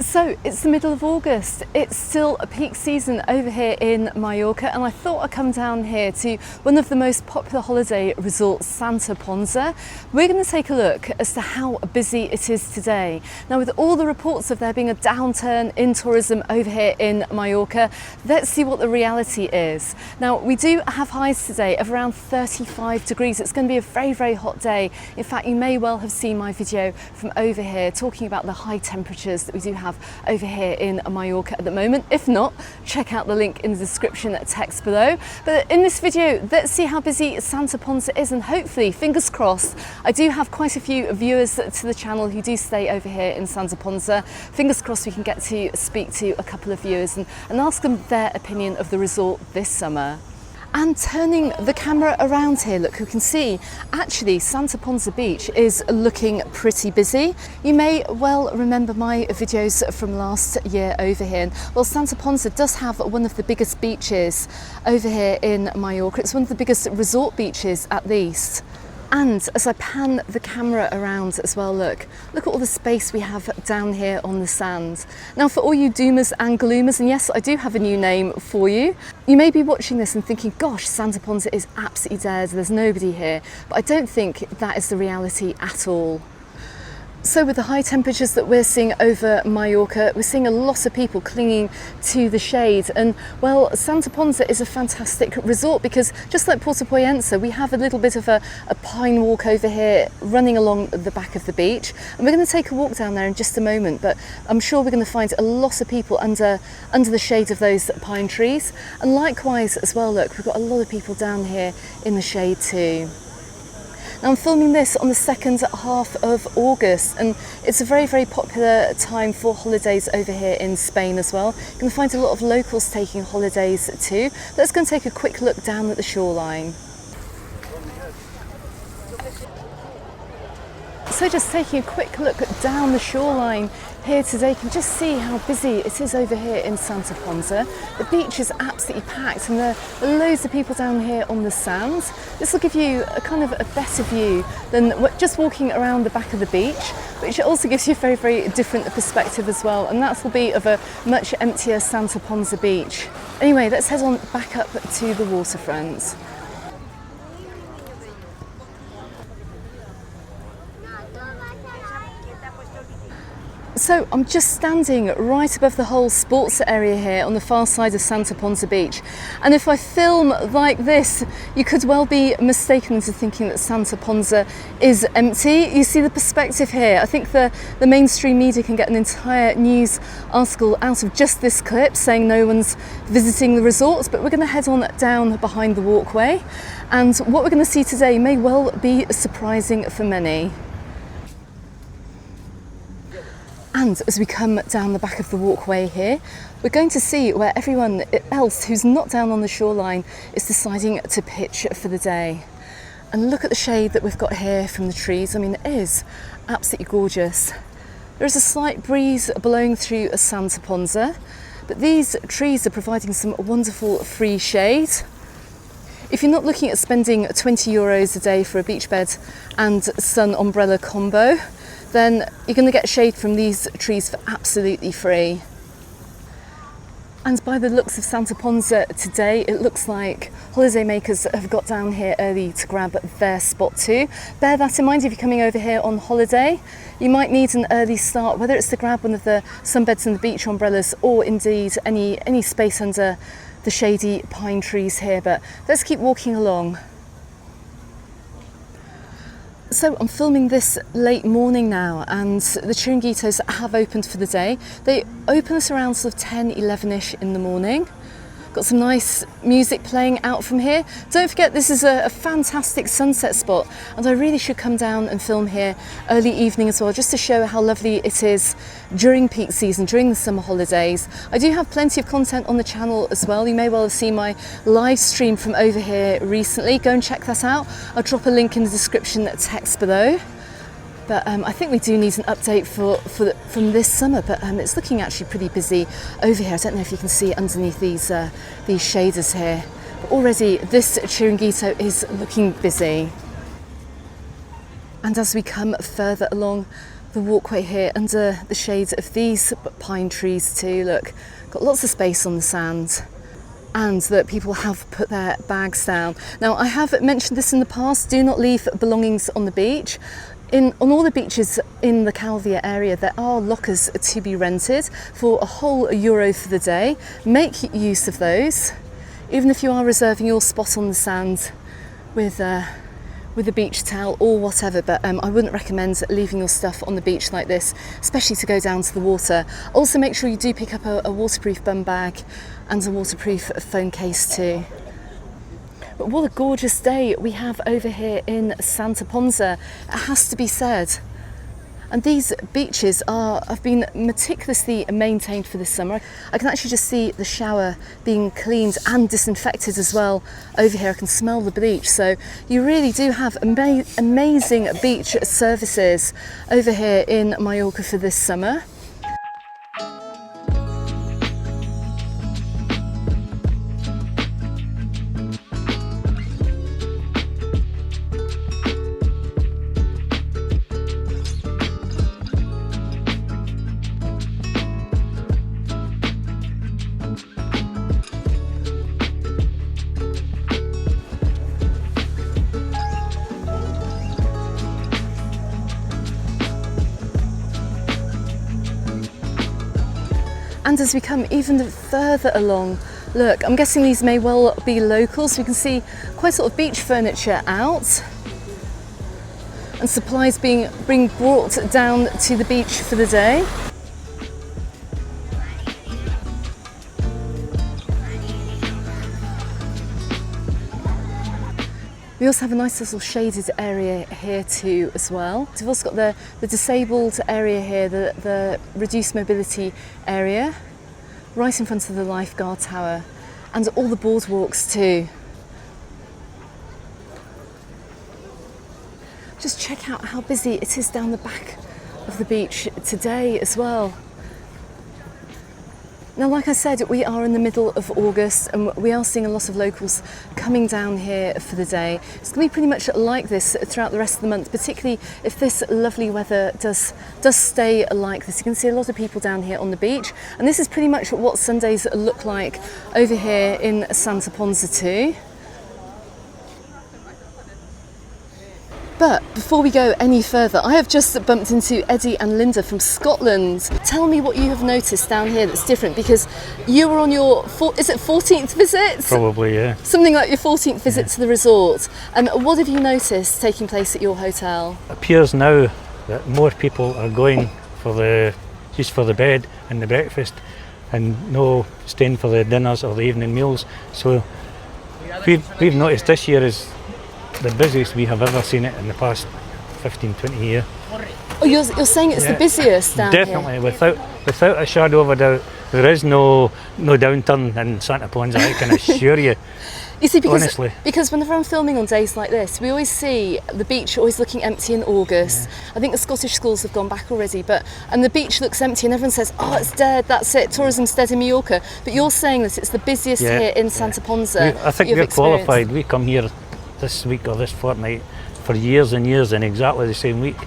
So it's the middle of August, it's still a peak season over here in Mallorca, and I thought I'd come down here to one of the most popular holiday resorts, Santa Ponsa. We're going to take a look as to how busy it is today. Now, with all the reports of there being a downturn in tourism over here in Mallorca, let's see what the reality is. Now, we do have highs today of around 35 degrees. It's going to be a very, very hot day. In fact, you may well have seen my video from over here talking about the high temperatures that we do have over here in Mallorca at the moment. If not, check out the link in the description text below. But in this video, let's see how busy Santa Ponsa is, and hopefully, fingers crossed, I do have quite a few viewers to the channel who do stay over here in Santa Ponsa. Fingers crossed we can get to speak to a couple of viewers and ask them their opinion of the resort this summer. And turning the camera around here, look, you can see actually Santa Ponsa Beach is looking pretty busy. You may well remember my videos from last year over here. Well, Santa Ponsa does have one of the biggest beaches over here in Mallorca. It's one of the biggest resort beaches at least. And as I pan the camera around as well, look at all the space we have down here on the sand. Now, for all you doomers and gloomers, and yes, I do have a new name for you, you may be watching this and thinking, gosh, Santa Ponsa is absolutely dead, there's nobody here. But I don't think that is the reality at all. So with the high temperatures that we're seeing over Mallorca, we're seeing a lot of people clinging to the shade. And well, Santa Ponsa is a fantastic resort because just like Puerto Poyensa, we have a little bit of a pine walk over here running along the back of the beach. And we're going to take a walk down there in just a moment, but I'm sure we're going to find a lot of people under the shade of those pine trees. And likewise as well, look, we've got a lot of people down here in the shade too. Now, I'm filming this on the second half of August, and it's a very, very popular time for holidays over here in Spain as well. You're going to find a lot of locals taking holidays too. Let's go and take a quick look down at the shoreline. So just taking a quick look down the shoreline here today, you can just see how busy it is over here in Santa Ponsa. The beach is absolutely packed and there are loads of people down here on the sand. This will give you a kind of a better view than just walking around the back of the beach, which also gives you a very, very different perspective as well, and that will be of a much emptier Santa Ponsa beach. Anyway, let's head on back up to the waterfront. So I'm just standing right above the whole sports area here on the far side of Santa Ponsa Beach, and if I film like this, you could well be mistaken into thinking that Santa Ponsa is empty. You see the perspective here. I think the mainstream media can get an entire news article out of just this clip saying no one's visiting the resort, but we're going to head on down behind the walkway, and what we're going to see today may well be surprising for many. And as we come down the back of the walkway here, we're going to see where everyone else who's not down on the shoreline is deciding to pitch for the day. And look at the shade that we've got here from the trees. I mean, it is absolutely gorgeous. There is a slight breeze blowing through Santa Ponsa, but these trees are providing some wonderful free shade. If you're not looking at spending €20 a day for a beach bed and sun umbrella combo, then you're going to get shade from these trees for absolutely free. And by the looks of Santa Ponsa today, it looks like holidaymakers have got down here early to grab their spot too. Bear that in mind if you're coming over here on holiday. You might need an early start, whether it's to grab one of the sunbeds and the beach umbrellas, or indeed any space under the shady pine trees here. But let's keep walking along. So I'm filming this late morning now, and the Chiringuitos have opened for the day. They open us around sort of 10, 11ish in the morning. Got some nice music playing out from here. Don't forget, this is a fantastic sunset spot, and I really should come down and film here early evening as well, just to show how lovely it is during peak season, during the summer holidays. I do have plenty of content on the channel as well. You may well have seen my live stream from over here recently. Go and check that out. I'll drop a link in the description text below. But I think we do need an update from this summer, but it's looking actually pretty busy over here. I don't know if you can see underneath these shaders here, but already this Chiringuito is looking busy. And as we come further along the walkway here under the shade of these pine trees too. Look, got lots of space on the sand, and that people have put their bags down. Now, I have mentioned this in the past, do not leave belongings on the beach. On all the beaches in the Calvia area, there are lockers to be rented for a whole €1 for the day. Make use of those, even if you are reserving your spot on the sand with a beach towel or whatever, but I wouldn't recommend leaving your stuff on the beach like this, especially to go down to the water. Also, make sure you do pick up a waterproof bum bag and a waterproof phone case too. But what a gorgeous day we have over here in Santa Ponsa, it has to be said. And these beaches have been meticulously maintained for this summer. I can actually just see the shower being cleaned and disinfected as well over here. I can smell the bleach. So you really do have amazing beach services over here in Mallorca for this summer. And as we come even further along, look, I'm guessing these may well be locals. We can see quite a lot of beach furniture out and supplies being brought down to the beach for the day. We also have a nice little shaded area here too as well. We've also got the disabled area here, the reduced mobility area, right in front of the lifeguard tower, and all the boardwalks too. Just check out how busy it is down the back of the beach today as well. Now, like I said, we are in the middle of August and we are seeing a lot of locals coming down here for the day. It's going to be pretty much like this throughout the rest of the month, particularly if this lovely weather does stay like this. You can see a lot of people down here on the beach, and this is pretty much what Sundays look like over here in Santa Ponsa too. But before we go any further, I have just bumped into Eddie and Linda from Scotland. Tell me what you have noticed down here that's different, because you were on your, is it 14th visit? Probably, yeah. Something like your 14th visit to the resort. What have you noticed taking place at your hotel? It appears now that more people are going just for the bed and the breakfast, and no staying for the dinners or the evening meals. So we've noticed this year is the busiest we have ever seen it in the past 15-20 years. Oh, you're saying it's the busiest down definitely, here? without a shadow of a doubt. There is no downturn in Santa Ponsa, I can assure you. You see, honestly, because whenever I'm filming on days like this, we always see the beach always looking empty in August. Yeah. I think the Scottish schools have gone back already, and the beach looks empty and everyone says, oh, it's dead, that's it, tourism's dead in Mallorca. But you're saying that it's the busiest here in Santa Ponsa. I think we're qualified. We come here this week or this fortnight for years and years in exactly the same week.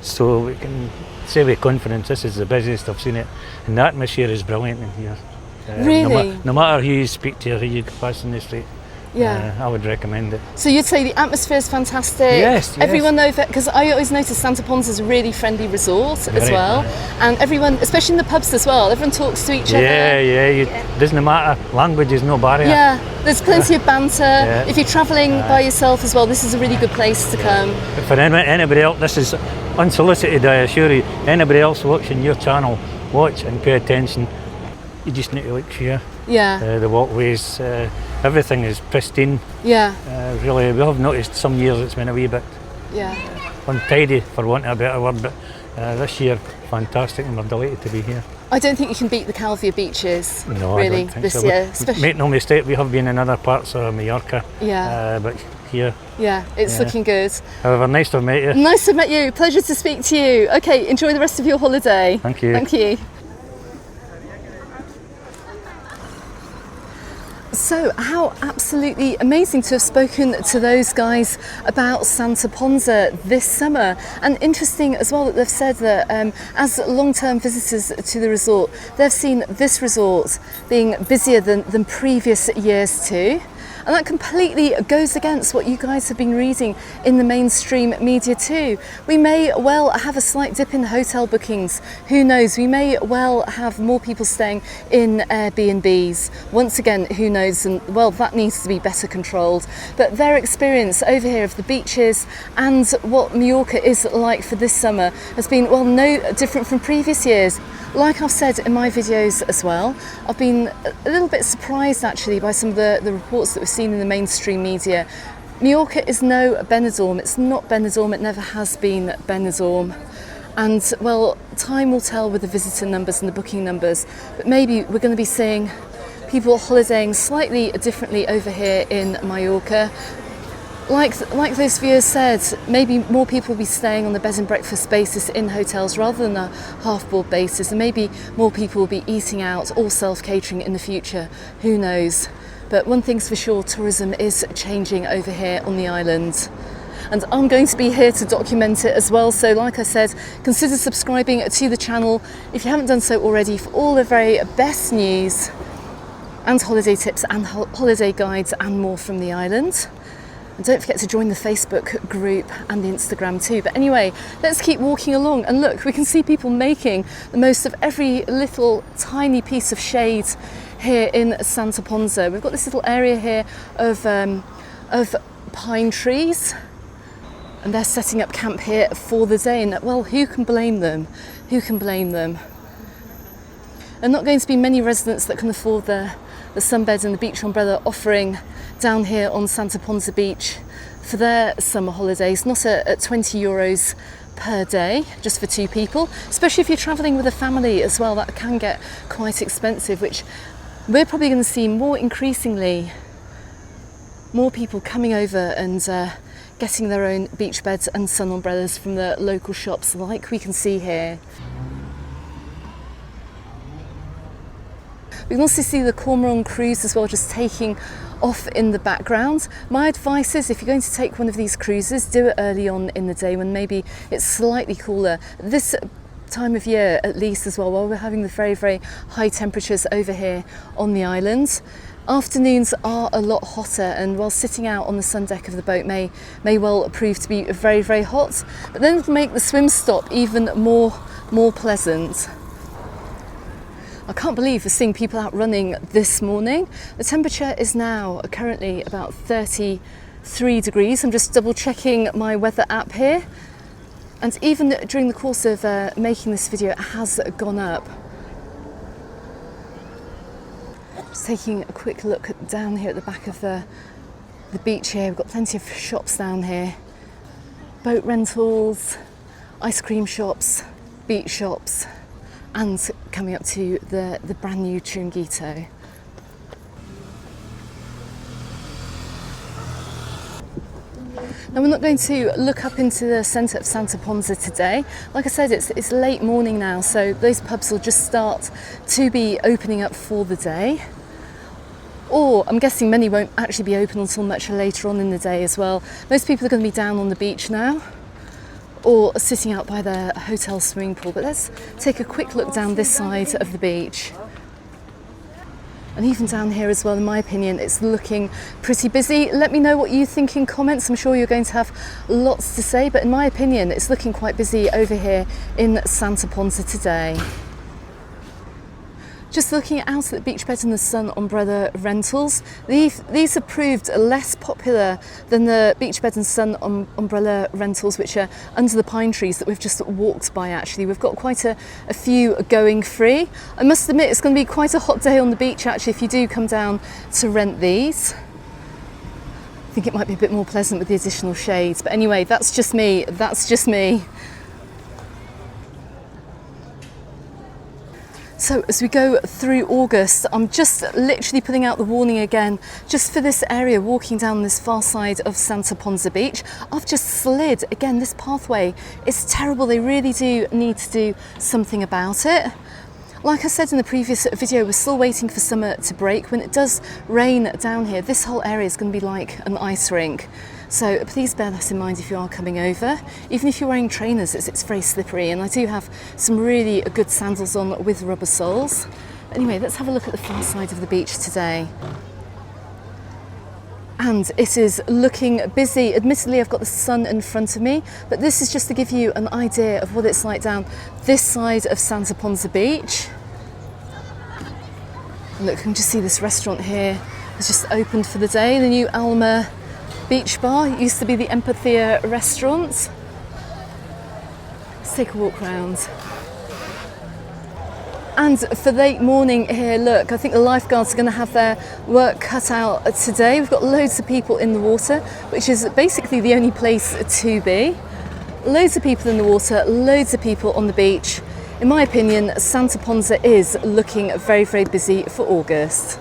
So we can say with confidence this is the busiest I've seen it. And the atmosphere is brilliant in here. Really? No matter who you speak to or who you pass in the street. Yeah, I would recommend it. So you'd say the atmosphere is fantastic. Yes. Everyone knows that, because I always notice Santa Ponsa is a really friendly resort as well, and everyone, especially in the pubs as well, everyone talks to each other. Yeah. Doesn't matter. Language is no barrier. Yeah, there's plenty of banter. If you're travelling by yourself as well, this is a really good place to come. For anybody else, this is unsolicited, I assure you. Anybody else watching your channel, watch and pay attention. You just need to look here. Yeah. The walkways, everything is pristine. Yeah. Really, we have noticed some years it's been a wee bit untidy, for want of a better word, but this year, fantastic, and we're delighted to be here. I don't think you can beat the Calvia beaches, no, really, I don't think this so. year. Make no mistake, we have been in other parts of Mallorca, but here. Yeah, it's looking good. However, nice to have met you. Nice to have met you, pleasure to speak to you. Okay, enjoy the rest of your holiday. Thank you. Thank you. So how absolutely amazing to have spoken to those guys about Santa Ponsa this summer, and interesting as well that they've said that as long-term visitors to the resort, they've seen this resort being busier than previous years too. And that completely goes against what you guys have been reading in the mainstream media too. We may well have a slight dip in hotel bookings. Who knows? We may well have more people staying in Airbnbs. Once again, who knows? And well, that needs to be better controlled. But their experience over here of the beaches and what Mallorca is like for this summer has been, well, no different from previous years. Like I've said in my videos as well, I've been a little bit surprised actually by some of the reports that we've seen in the mainstream media. Mallorca is no Benidorm. It's not Benidorm. It never has been Benidorm. And well, time will tell with the visitor numbers and the booking numbers, but maybe we're going to be seeing people holidaying slightly differently over here in Mallorca. Like those viewers said, maybe more people will be staying on the bed and breakfast basis in hotels rather than a half-board basis, and maybe more people will be eating out or self-catering in the future. Who knows? But one thing's for sure, tourism is changing over here on the island. And I'm going to be here to document it as well. So like I said, consider subscribing to the channel if you haven't done so already for all the very best news and holiday tips and holiday guides and more from the island. And don't forget to join the Facebook group and the Instagram too. But anyway, let's keep walking along. And look, we can see people making the most of every little tiny piece of shade here in Santa Ponsa. We've got this little area here of pine trees, and they're setting up camp here for the day. And well, who can blame them? Who can blame them? There are not going to be many residents that can afford the sunbed and the beach umbrella offering down here on Santa Ponsa Beach for their summer holidays, not at 20 euros per day, just for two people, especially if you're travelling with a family as well. That can get quite expensive, which we're probably going to see more increasingly, more people coming over and getting their own beach beds and sun umbrellas from the local shops like we can see here. We can also see the Coron Cruise as well, just taking off in the background. My advice is if you're going to take one of these cruises, do it early on in the day when maybe it's slightly cooler. This time of year at least as well, while we're having the very, very high temperatures over here on the island. Afternoons are a lot hotter, and while sitting out on the sun deck of the boat may well prove to be very, very hot, but then it'll make the swim stop even more pleasant. I can't believe we're seeing people out running this morning. The temperature is now currently about 33 degrees. I'm just double checking my weather app here. And even during the course of making this video, it has gone up. Just taking a quick look down here at the back of the beach here. We've got plenty of shops down here. Boat rentals, ice cream shops, beach shops, and coming up to the brand new Chiringuito. Now we're not going to look up into the centre of Santa Ponsa today. Like I said, it's late morning now, so those pubs will just start to be opening up for the day. Or I'm guessing many won't actually be open until much later on in the day as well. Most people are going to be down on the beach now, or sitting out by the hotel swimming pool. But let's take a quick look down this side of the beach. And even down here as well, in my opinion, it's looking pretty busy. Let me know what you think in comments. I'm sure you're going to have lots to say, but in my opinion, it's looking quite busy over here in Santa Ponsa today. Just looking out at the beach bed and the sun umbrella rentals, these have proved less popular than the beach bed and sun umbrella rentals which are under the pine trees that we've just walked by actually. We've got quite a few going free. I must admit it's going to be quite a hot day on the beach actually if you do come down to rent these. I think it might be a bit more pleasant with the additional shades, but anyway, that's just me. So as we go through August, I'm just literally putting out the warning again, just for this area, walking down this far side of Santa Ponsa Beach. I've just slid. Again, this pathway is terrible. They really do need to do something about it. Like I said in the previous video, we're still waiting for summer to break. When it does rain down here, this whole area is going to be like an ice rink. So please bear that in mind if you are coming over. Even if you're wearing trainers, it's very slippery, and I do have some really good sandals on with rubber soles. Anyway, let's have a look at the far side of the beach today. And it is looking busy. Admittedly, I've got the sun in front of me, but this is just to give you an idea of what it's like down this side of Santa Ponsa Beach. Look, you can just see this restaurant here has just opened for the day, the new Alma Beach Bar. It used to be the Empathia restaurant. Let's take a walk round. And for late morning here, look, I think the lifeguards are going to have their work cut out today. We've got loads of people in the water, which is basically the only place to be. Loads of people in the water, loads of people on the beach. In my opinion, Santa Ponsa is looking very, very busy for August.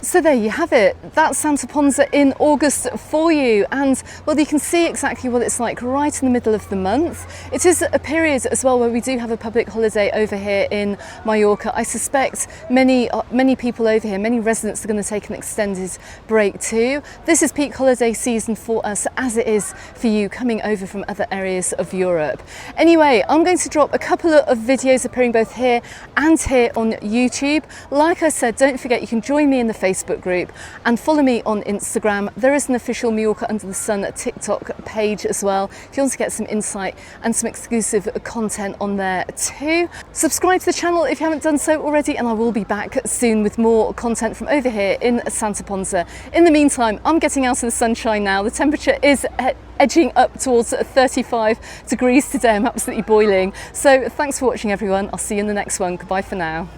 So there you have it, that's Santa Ponsa in August for you, and well, you can see exactly what it's like right in the middle of the month. It is a period as well where we do have a public holiday over here in Mallorca. I suspect many people over here, many residents are going to take an extended break too. This is peak holiday season for us, as it is for you coming over from other areas of Europe. Anyway, I'm going to drop a couple of videos appearing both here and here on YouTube. Like I said, don't forget you can join me in the Facebook group and follow me on Instagram. There is an official Mallorca Under the Sun TikTok page as well if you want to get some insight and some exclusive content on there too. Subscribe to the channel if you haven't done so already, and I will be back soon with more content from over here in Santa Ponsa. In the meantime, I'm getting out in the sunshine now. The temperature is edging up towards 35 degrees today. I'm absolutely boiling. So thanks for watching everyone. I'll see you in the next one. Goodbye for now.